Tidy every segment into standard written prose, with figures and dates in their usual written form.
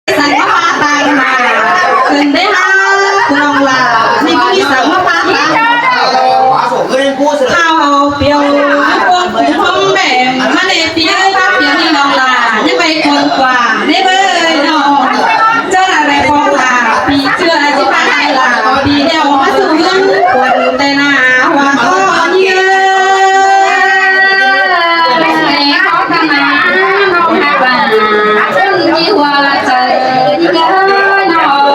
สังฆาตายมาขึ้นได้ฮะคุณองลานี่ก็มีสังฆาตายข้าวเปียวพวกผู้ห้องแม่มาเนเปียรับเปียวนี่น้องลายังไปคนกว่าเนเบยน้องเจ้าอะไรพองลาปีเชื่อที่พายลาปีเดียวมาสู่เรื่องคนแต่หน้าหัวข้อเยอะเขาทำมาน้องหักบ้านซึ่งยี่หัวเจอที่เกินน้อง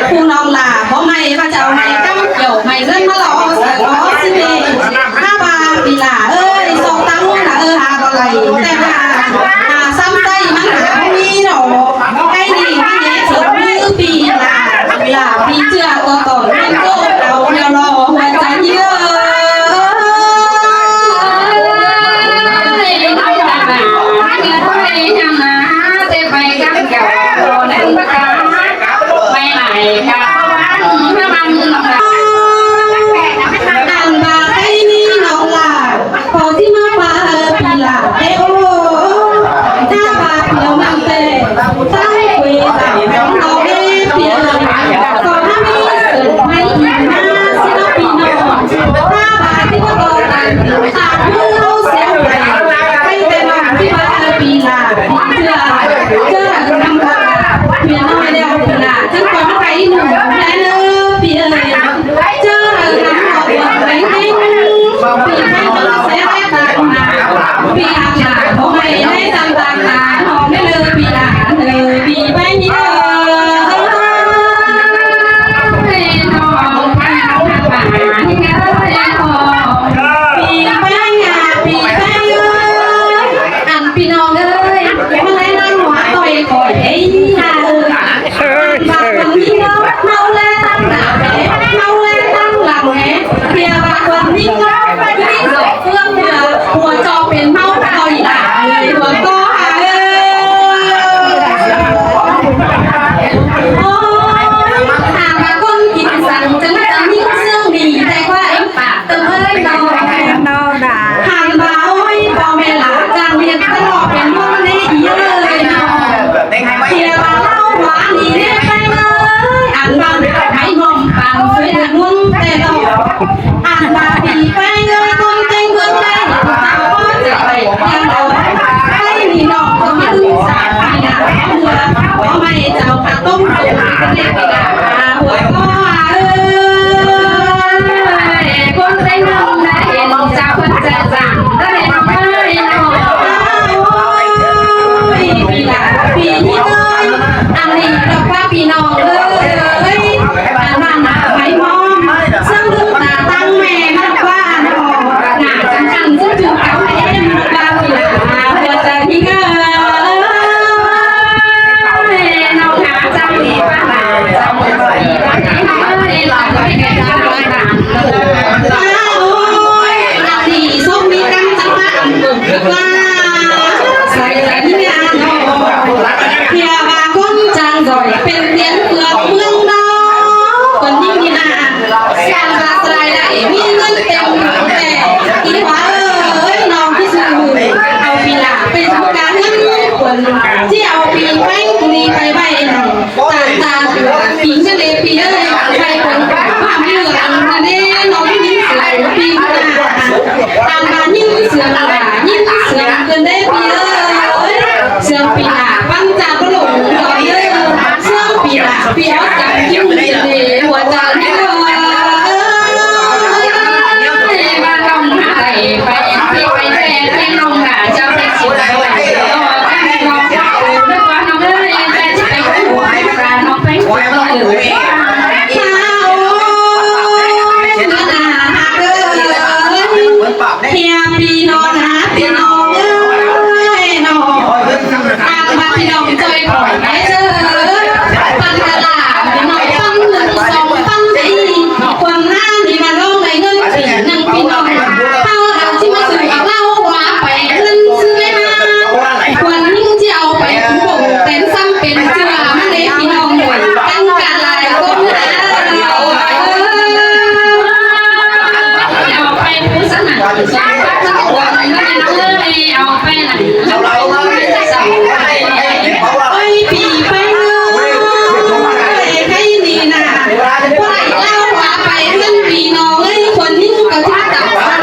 ผู้น้องลาเพราะไม่พระเจ้าไม่กำเกี่ยวไม่เงินมาหล่อใส่ล้อสิเมข้าบาปีลาส่งตังค์ละหาอะไรแต่หาซ้ำใจมันหามีหนอให้ดีไม่เงี้ยสุดมือปีลาปีเจือก็ต่อเรื่องโลกเราเดียวรอหัวใจเยอะไปกันเกี่ยวเดินประกาศไปไหนกันถ้ามันอ่านบาไอ้นี่น้องลาพอที่มาปาปีลาเอโอถ้าบาเปียวมันเตะตั้งคุยแต่น้องเอเปียวก็ถ้ามีสื่อไม่ยินหน้าสิน้องปีน้องถ้าบาที่ก็ต่อกันขาดมือเราเสียไปให้แต่น้องที่มาปีลาเชื่อเจ้าทำค่ะเพียงน้อยเดียวปีลาจึงความใครหนุ่มและเนื้อเพียงเจ้าทำเอาไว้ให้ปีให้มันเสียได้ตาหนาปีอาหารเขาไม่ให้ตามตาหนาหอมไม่เลยปีลาเลยปีไปเยอะน้องทำป่าที่เงยพอปีไปงาปีไปอันพี่น้องเลยมาให้นั่งหัวต่อยก่อยไอ้ยาบางวันนี้เมาเล่ตั้งหน้าแม่เมาเล่ตั้งหลังแม่เพียบางวันนี้วิ่งหลบเพื่อนหัวจอเป็นเมาต่อยหลังเลยหัวก็หาโอ้ยหามาคนกินสั่งจังจะยิ่งเสื่องดีแต่ว่าเอ็มปากเติมเอ้ยนอนหานบ่าวโอ้ยบ่แม่หลาจางเรียนตลอดเป็นมุ่งในอีเลยนอนเพียบางเล่าหวานดีเด้ไปเลยอ่านบางไม่งอมปานช่วยเดือดนุ่งแต่ดอกอ่านบางดีไปเลยคนเต็งเพื่อนได้ตาก็จะไปยังดอกให้มีดอกก็มาดูสายปีหน้าเมื่อเพราะไม่เจ้าข้าต้มจุ่มกันเรียกปีหน้าหัวก็คนเต็งนุ่งได้เห็นเจ้าคนจะจังได้เห็นไม่นอนปีหน้าปีนี้เลยอันนี้ดอกว่าปีน้องเลยบ้านหน้าไม่มองซึ่งลูกตาตั้งแม่มันว่าหนอหน้าจังจังซึ่งจุดเขาเอ็มบ้าปีหน้าหัวใจที่เกิดน้องหาจังดีบ้านหน้าจังดีบ้านหน้าให้หลังไม่ได้จังบ้านหน้าโอ้ยอันนี้ส้มมีกันจังหวะอันดุว่าใส่ใจที่งานน้องเพียบางคนจังจ่อยเป็นเตียนเปลือกเมืองน้องคนยิ่งหน้าสร้างบาสลายได้มีเงินเต็มแต่อีหวาน้องที่ซื้อเอาปีหน้าไปทำการเงินคนที่เอาปีแป้งดีไปใบหนึ่งตาปีเฉลี่ยปีเลยใครคนความเหลืออันนี้น้องยิ่งสวยปีหน้าตามมายิ่ง เอาไปไหนไอ้ปีไปใครนี่นะพอไหลเล่าว่าไปเรื่องปีน้องคนนี้ก็ที่ตับฟัง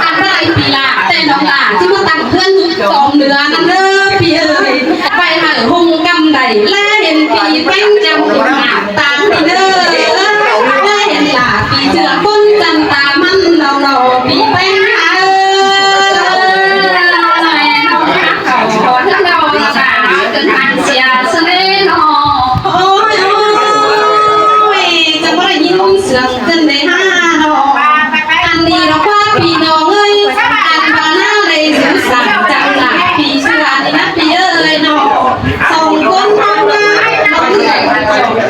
อันไรปีละแต่น้องละที่มาตั้งเพื่อนสองเดือนนั่นพี่เอ้ยไปหาหงกำใดและเห็นปีแป้งจำถึงหนาตามพี่เด้อและเห็นล่ะปีเจือคนจันตามันเราปีแป้งหาเสือกขึ้นในห้าดอกอันนี้เราว่าพี่น้องอันบาหน้าเลยสื่อสารจังหลักพี่เชื่อนี่นะพี่เอ้ยน้องสองคนน้องนะน้อง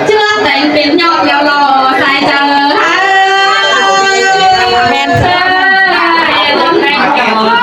เชื่อแต่งเป็นยอดยาวรอใส่เจอแม่นเธอต้องแต่งก่อน